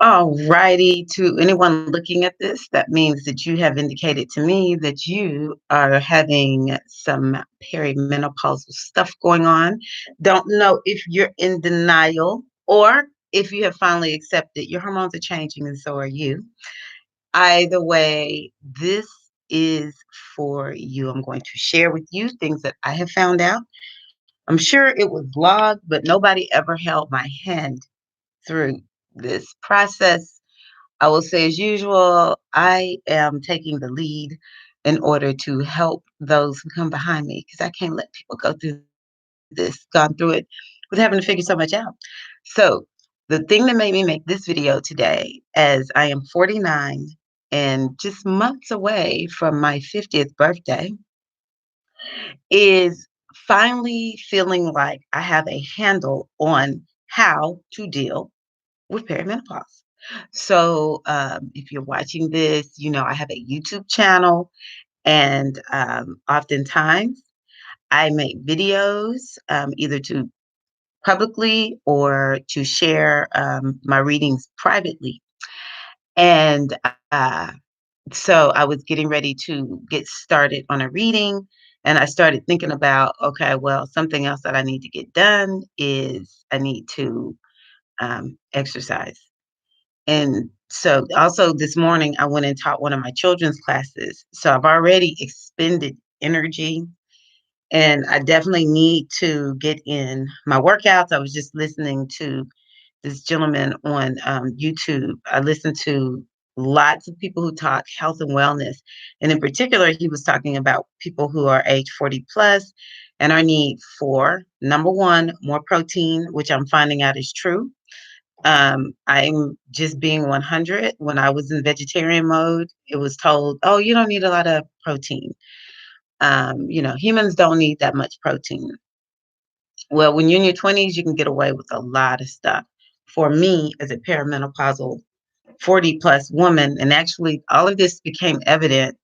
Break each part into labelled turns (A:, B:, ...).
A: All righty. To anyone looking at this, that means that you have indicated to me that you are having some perimenopausal stuff going on. Don't know if you're in denial or if you have finally accepted your hormones are changing and so are you. Either way, this is for you. I'm going to share with you things that I have found out. I'm sure it was vlogged, but nobody ever held my hand through this process. I will say, as usual, I am taking the lead in order to help those who come behind me because I can't let people go through gone through it with having to figure so much out. So, the thing that made me make this video today, as I am 49 and just months away from my 50th birthday, is finally feeling like I have a handle on how to deal with perimenopause. So, if you're watching this, you know I have a YouTube channel, and oftentimes I make videos either to publicly or to share my readings privately. And so I was getting ready to get started on a reading, and I started thinking about, okay, well, something else that I need to get done is I need to exercise. And so also this morning, I went and taught one of my children's classes. So I've already expended energy, and I definitely need to get in my workouts. I was just listening to this gentleman on YouTube. I listen to lots of people who talk health and wellness. And in particular, he was talking about people who are age 40 plus and our need for number one, more protein, which I'm finding out is true. I'm just being 100. When I was in vegetarian mode, it was told, oh, you don't need a lot of protein. Humans don't need that much protein. Well, when you're in your 20s, you can get away with a lot of stuff. For me, as a perimenopausal 40 plus woman, and actually all of this became evident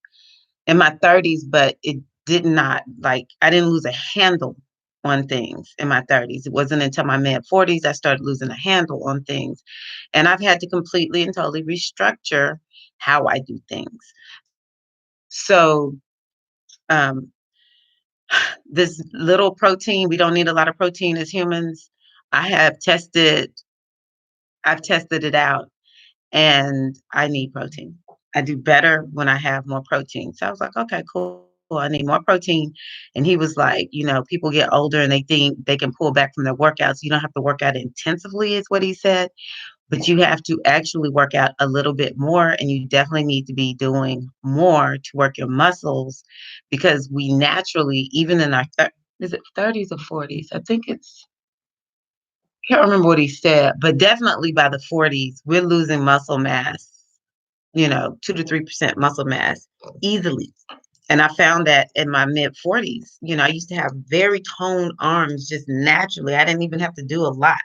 A: in my 30s, but it did not, like, I didn't lose a handle on things in my 30s. It wasn't until my mid 40s I started losing a handle on things. And I've had to completely and totally restructure how I do things. So, um, this little protein, we don't need a lot of protein as humans. I have tested, I've tested it out, and I need protein. I do better when I have more protein. So I was like, okay, cool. I need more protein. And he was like, people get older and they think they can pull back from their workouts. You don't have to work out intensively, is what he said, but you have to actually work out a little bit more. And you definitely need to be doing more to work your muscles because we naturally, even in our, is it 30s or 40s? I think it's, can't remember what he said, but definitely by the 40s, we're losing muscle mass, 2 to 3% muscle mass easily. And I found that in my mid 40s, I used to have very toned arms just naturally. I didn't even have to do a lot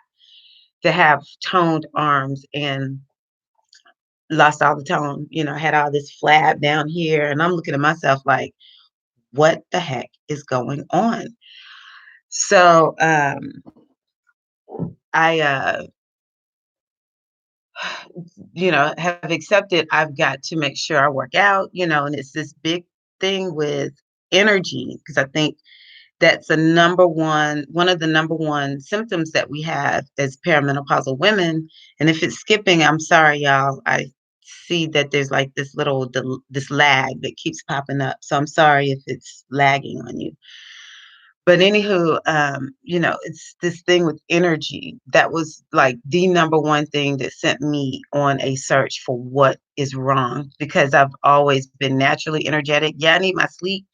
A: to have toned arms and lost all the tone. I had all this flab down here, and I'm looking at myself like, what the heck is going on? So I, have accepted I've got to make sure I work out, and it's this big thing with energy because I think that's one of the number one symptoms that we have as perimenopausal women. And if it's skipping, I'm sorry, y'all. I see that there's like this lag that keeps popping up. So I'm sorry if it's lagging on you. But anywho, it's this thing with energy. That was like the number one thing that sent me on a search for what is wrong because I've always been naturally energetic. Yeah, I need my sleep,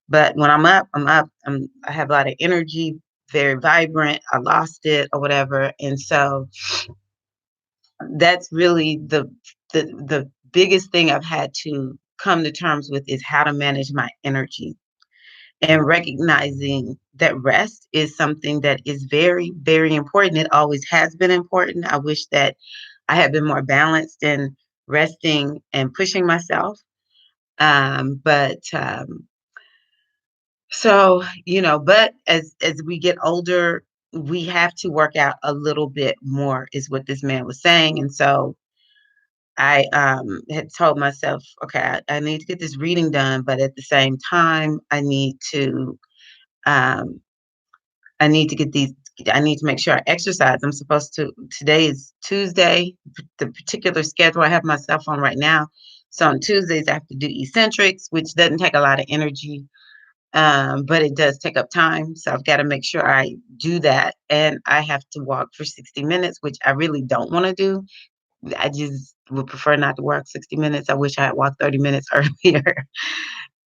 A: but when I'm up, I'm up. I have a lot of energy, very vibrant. I lost it or whatever. And so that's really the biggest thing I've had to come to terms with is how to manage my energy and recognizing that rest is something that is very, very important. It always has been important. I wish that I had been more balanced in resting and pushing myself. But as we get older, we have to work out a little bit more, is what this man was saying. And so I had told myself, okay, I need to get this reading done, but at the same time, um, I need to get these. I need to make sure I exercise. I'm supposed to. Today is Tuesday. The particular schedule I have myself on right now. So on Tuesdays, I have to do eccentrics, which doesn't take a lot of energy, but it does take up time. So I've got to make sure I do that, and I have to walk for 60 minutes, which I really don't want to do. I just would prefer not to work 60 minutes. I wish I had walked 30 minutes earlier.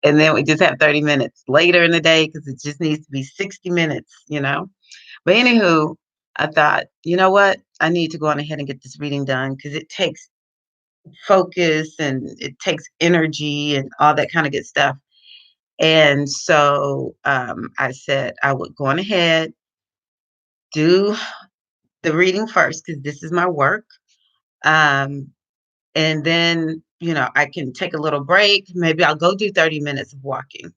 A: And then we just have 30 minutes later in the day because it just needs to be 60 minutes. But anywho, I thought, you know what? I need to go on ahead and get this reading done because it takes focus and it takes energy and all that kind of good stuff. And so I said I would go on ahead, do the reading first because this is my work. Um, And then, I can take a little break. Maybe I'll go do 30 minutes of walking,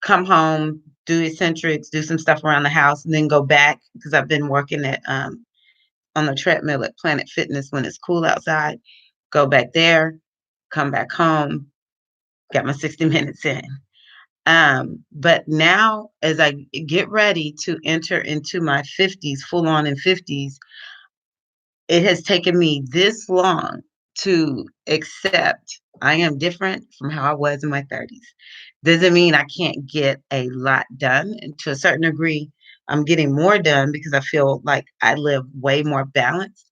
A: come home, do eccentrics, do some stuff around the house, and then go back because I've been working on the treadmill at Planet Fitness when it's cool outside. Go back there, come back home, get my 60 minutes in. But now, as I get ready to enter into my 50s, full on in 50s, it has taken me this long to accept I am different from how I was in my 30s. Doesn't mean I can't get a lot done. And to a certain degree, I'm getting more done because I feel like I live way more balanced.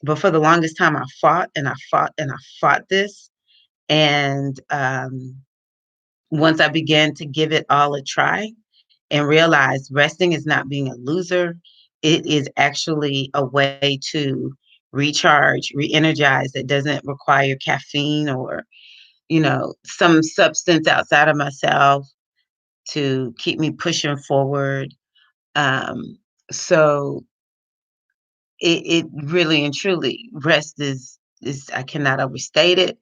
A: But for the longest time, I fought and I fought and I fought this. And once I began to give it all a try, and realize resting is not being a loser. It is actually a way to recharge, re-energize that doesn't require caffeine or, some substance outside of myself to keep me pushing forward. Um, so it really and truly rest is I cannot overstate it.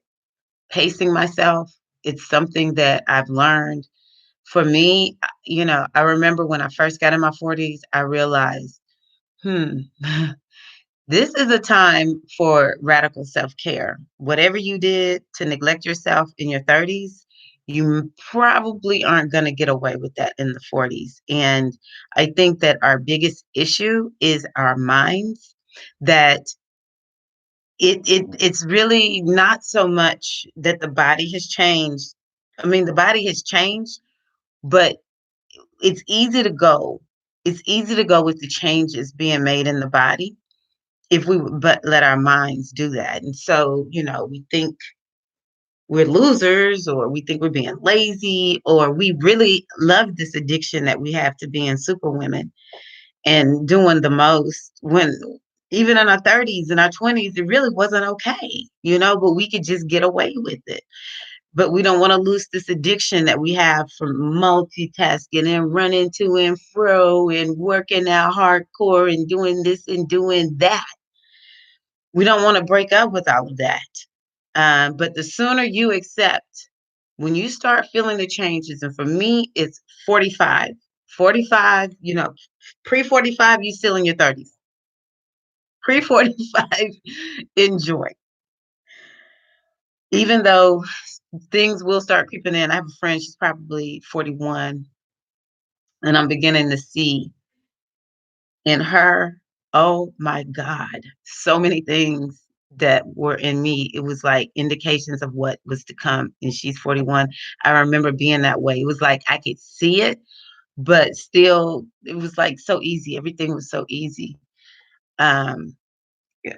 A: Pacing myself, it's something that I've learned. For me, I remember when I first got in my 40s, I realized, hmm, this is a time for radical self-care. Whatever you did to neglect yourself in your 30s, you probably aren't going to get away with that in the 40s. And I think that our biggest issue is our minds, that it's really not so much that the body has changed. I mean, the body has changed, but it's easy to go. It's easy to go with the changes being made in the body if we would but let our minds do that. And so, we think we're losers or we think we're being lazy or we really love this addiction that we have to being super women and doing the most when even in our 30s and our 20s, it really wasn't okay, but we could just get away with it. But we don't want to lose this addiction that we have from multitasking and running to and fro and working out hardcore and doing this and doing that. We don't want to break up with all of that. But the sooner you accept, when you start feeling the changes, and for me, it's 45. 45, pre 45, you still in your 30s. Pre 45, enjoy. Even though things will start creeping in. I have a friend, she's probably 41, and I'm beginning to see in her, oh my God, so many things that were in me. It was like indications of what was to come. And she's 41. I remember being that way. It was like I could see it, but still, it was like so easy. Everything was so easy. Um,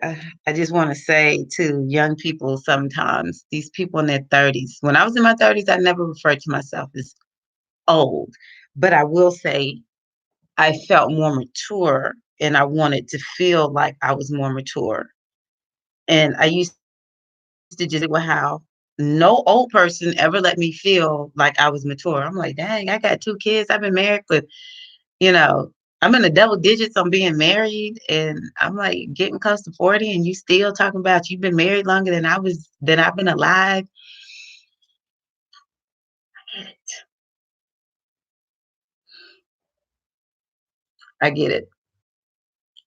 A: I just want to say to young people sometimes, these people in their 30s, when I was in my 30s, I never referred to myself as old, but I will say I felt more mature and I wanted to feel like I was more mature. And I used to just, well, how no old person ever let me feel like I was mature. I'm like, dang, I got 2 kids. I've been married for, you know, I'm in the double digits on being married. And I'm like getting close to 40 and you still talking about you've been married longer than I've been alive. I get it. I get it.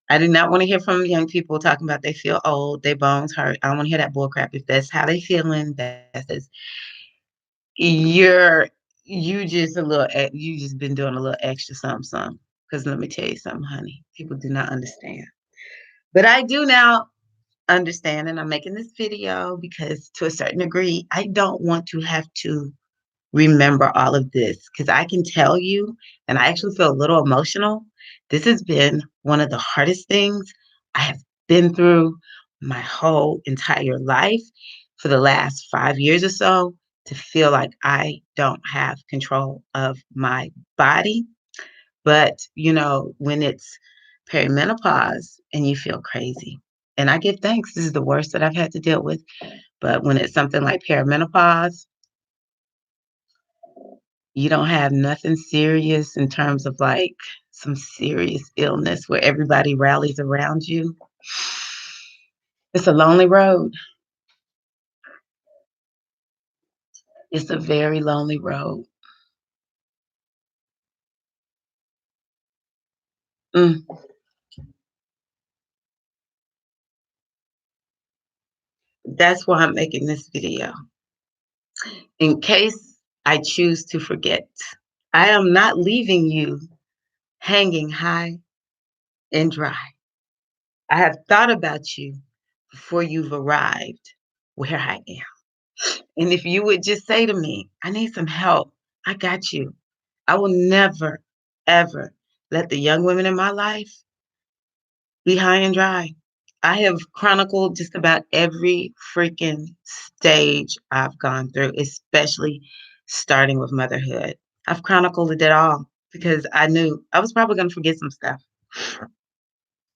A: I do not wanna hear from young people talking about they feel old, their bones hurt. I don't wanna hear that bull crap. If that's how they feeling, that's you're you just a little you just been doing a little extra something, something. Because let me tell you something, honey, people do not understand. But I do now understand, and I'm making this video because to a certain degree, I don't want to have to remember all of this because I can tell you, and I actually feel a little emotional. This has been one of the hardest things I have been through my whole entire life for the last 5 years or so to feel like I don't have control of my body. But, when it's perimenopause and you feel crazy, and I give thanks, this is the worst that I've had to deal with. But when it's something like perimenopause, you don't have nothing serious in terms of, like, some serious illness where everybody rallies around you. It's a lonely road. It's a very lonely road. Mm, that's why I'm making this video, in case I choose to forget. I am not leaving you hanging high and dry. I have thought about you before you've arrived where I am. And if you would just say to me, I need some help, I got you. I will never, ever let the young women in my life be high and dry. I have chronicled just about every freaking stage I've gone through, especially starting with motherhood. I've chronicled it all because I knew I was probably going to forget some stuff.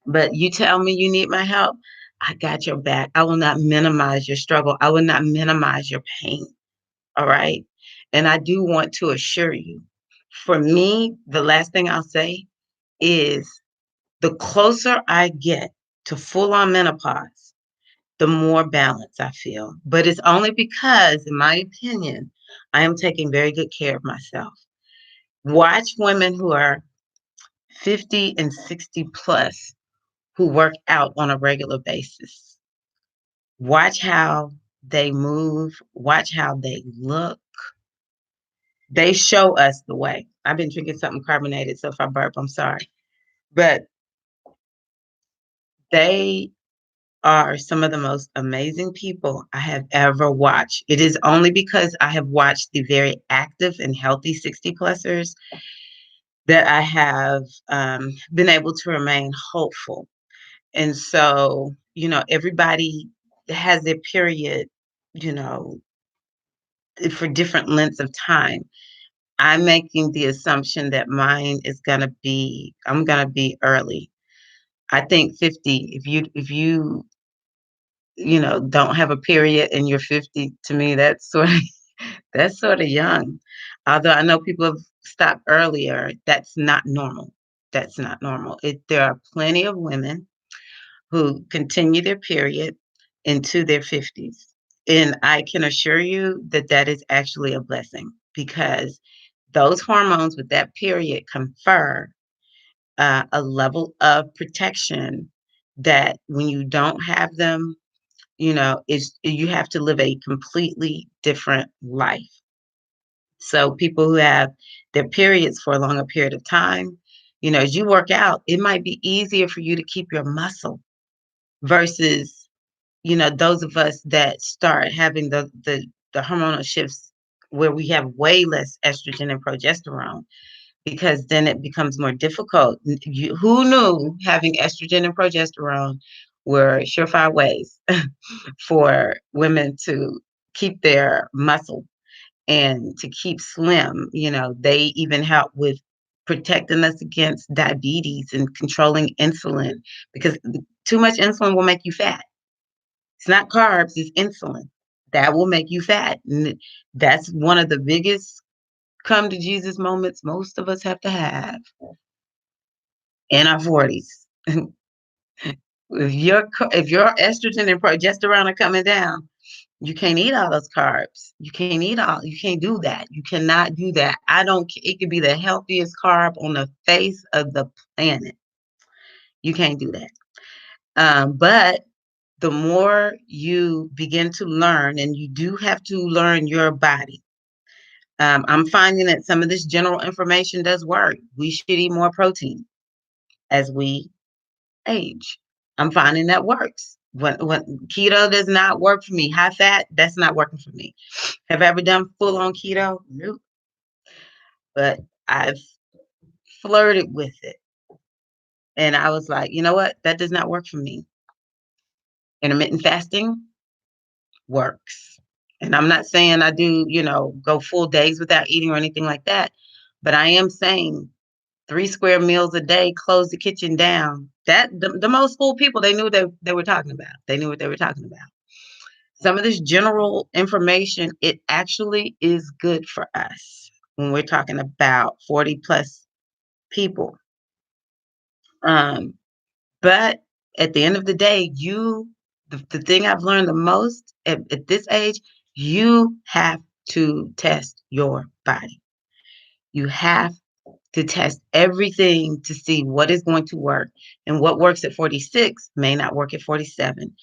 A: But you tell me you need my help, I got your back. I will not minimize your struggle. I will not minimize your pain. All right. And I do want to assure you, for me, the last thing I'll say is the closer I get to full on menopause, the more balance I feel. But it's only because, in my opinion, I am taking very good care of myself. Watch women who are 50 and 60 plus who work out on a regular basis. Watch how they move, watch how they look. They show us the way. I've been drinking something carbonated, so if I burp, I'm sorry. But they are some of the most amazing people I have ever watched. It is only because I have watched the very active and healthy 60 plusers that I have been able to remain hopeful. And so, everybody has their period, you know, for different lengths of time. I'm making the assumption that mine is I'm gonna be early. I think 50, if you don't have a period and you're 50, to me, that's sort of young. Although I know people have stopped earlier, that's not normal. That's not normal. There are plenty of women who continue their period into their 50s. And I can assure you that that is actually a blessing because those hormones with that period confer a level of protection that when you don't have them, is you have to live a completely different life. So people who have their periods for a longer period of time, as you work out, it might be easier for you to keep your muscle versus, those of us that start having the hormonal shifts where we have way less estrogen and progesterone because then it becomes more difficult. Who knew having estrogen and progesterone were surefire ways for women to keep their muscle and to keep slim? They even help with protecting us against diabetes and controlling insulin because too much insulin will make you fat. It's not carbs, it's insulin. That will make you fat. And that's one of the biggest come to Jesus moments most of us have to have in our 40s. If your estrogen and progesterone are coming down, you can't eat all those carbs. You can't do that. You cannot do that. It could be the healthiest carb on the face of the planet. You can't do that. But the more you begin to learn, and you do have to learn your body. I'm finding that some of this general information does work. We should eat more protein as we age. I'm finding that works. When keto does not work for me, high fat, that's not working for me. Have I ever done full on keto? Nope. But I've flirted with it. And I was like, you know what? That does not work for me. Intermittent fasting works. And I'm not saying I do, go full days without eating or anything like that. But I am saying 3 square meals a day, close the kitchen down. That the most school people, they knew what they were talking about. They knew what they were talking about. Some of this general information, it actually is good for us when we're talking about 40 plus people. Um, but at the end of the day, the thing I've learned the most at this age, you have to test your body. You have to test everything to see what is going to work. And what works at 46 may not work at 47.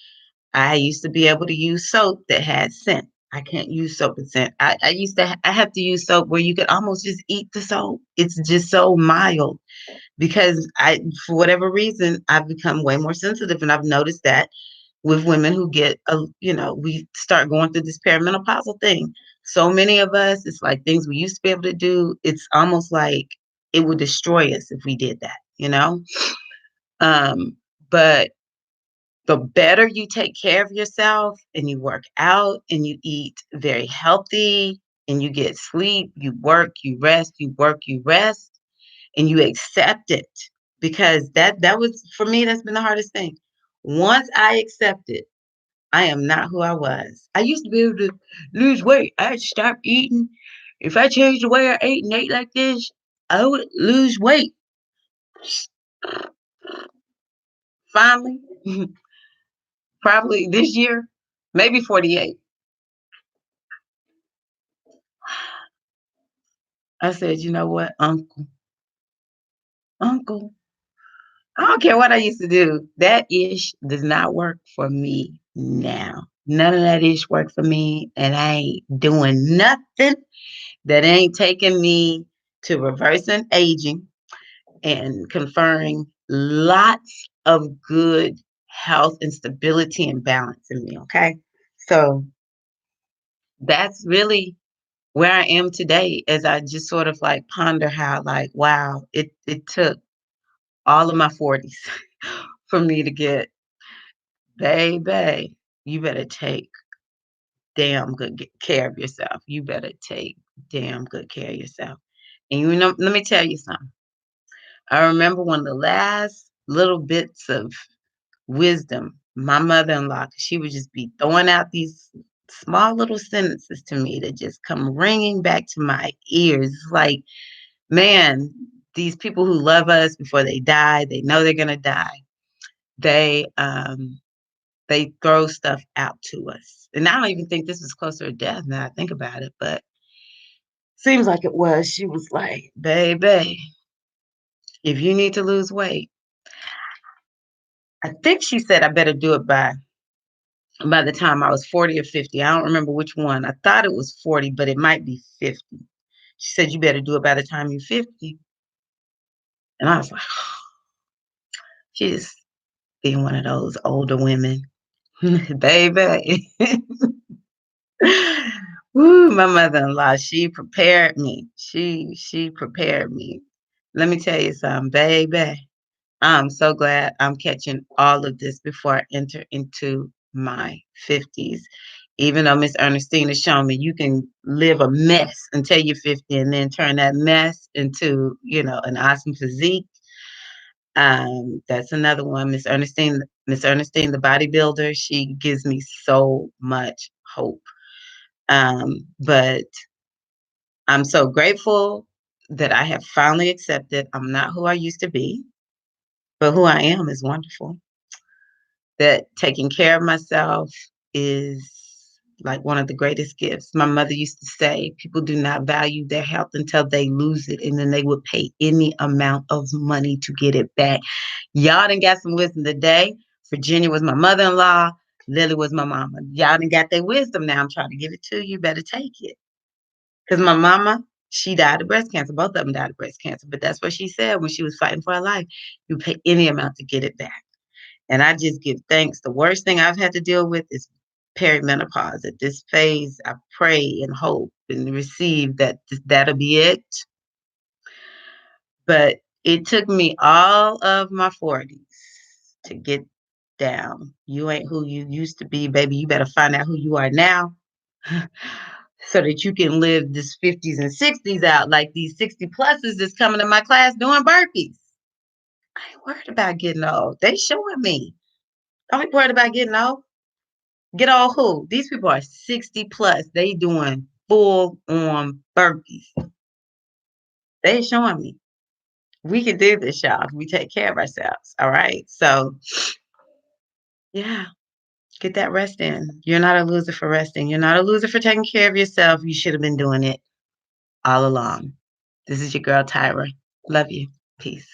A: I used to be able to use soap that had scent. I can't use soap with scent. I used to I have to use soap where you could almost just eat the soap. It's just so mild because for whatever reason, I've become way more sensitive, and I've noticed that with women who get we start going through this perimenopausal thing. So many of us, it's like things we used to be able to do. It's almost like it would destroy us if we did that. Um, but the better you take care of yourself and you work out and you eat very healthy and you get sleep, you work, you rest, you work, you rest, and you accept it, because that was, for me, that's been the hardest thing. Once I accept it, I am not who I was. I used to be able to lose weight. I had to stop eating. If I changed the way I ate and ate like this, I would lose weight. Finally, probably this year, maybe 48. I said, you know what, Uncle, I don't care what I used to do. That ish does not work for me now. None of that ish work for me, and I ain't doing nothing that ain't taking me to reversing aging and conferring lots of good health and stability and balance in me. Okay. So that's really where I am today, as I just sort of like ponder how, like, wow, it took all of my 40s for me to get, baby, you better take damn good care of yourself. You better take damn good care of yourself. And let me tell you something. I remember one of the last little bits of wisdom my mother-in-law, 'cause she would just be throwing out these small little sentences to me that just come ringing back to my ears. It's like, man, these people who love us before they die, they know they're gonna die. They they throw stuff out to us. And I don't even think this was closer to death now I think about it, but seems like it was. She was like, baby, if you need to lose weight, I think she said I better do it by the time I was 40 or 50. I don't remember which one. I thought it was 40, but it might be 50. She said, you better do it by the time you're 50. And I was like, she just being one of those older women. Baby. Woo, my mother-in-law, she prepared me. She prepared me. Let me tell you something, baby. I'm so glad I'm catching all of this before I enter into my 50s. Even though Miss Ernestine has shown me you can live a mess until you're 50 and then turn that mess into, an awesome physique. That's another one. Miss Ernestine, the bodybuilder, she gives me so much hope. But I'm so grateful that I have finally accepted I'm not who I used to be, but who I am is wonderful. That taking care of myself is like one of the greatest gifts. My mother used to say, people do not value their health until they lose it, and then they would pay any amount of money to get it back. Y'all done got some wisdom today. Virginia was my mother-in-law. Lily was my mama. Y'all done got their wisdom now. I'm trying to give it to you. Better take it. Because my mama, she died of breast cancer. Both of them died of breast cancer. But that's what she said when she was fighting for her life. You pay any amount to get it back. And I just give thanks. The worst thing I've had to deal with is perimenopause. At this phase, I pray and hope and receive that that'll be it. But it took me all of my 40s to get down. You ain't who you used to be, baby. You better find out who you are now so that you can live this 50s and 60s out like these 60 pluses that's coming to my class doing burpees. I ain't worried about getting old. They showing me. I ain't worried about getting old. Get old who? These people are 60 plus. They doing full on burpees. They showing me. We can do this, y'all, if we take care of ourselves. All right. So yeah, get that rest in. You're not a loser for resting. You're not a loser for taking care of yourself. You should have been doing it all along. This is your girl, Tyra. Love you. Peace.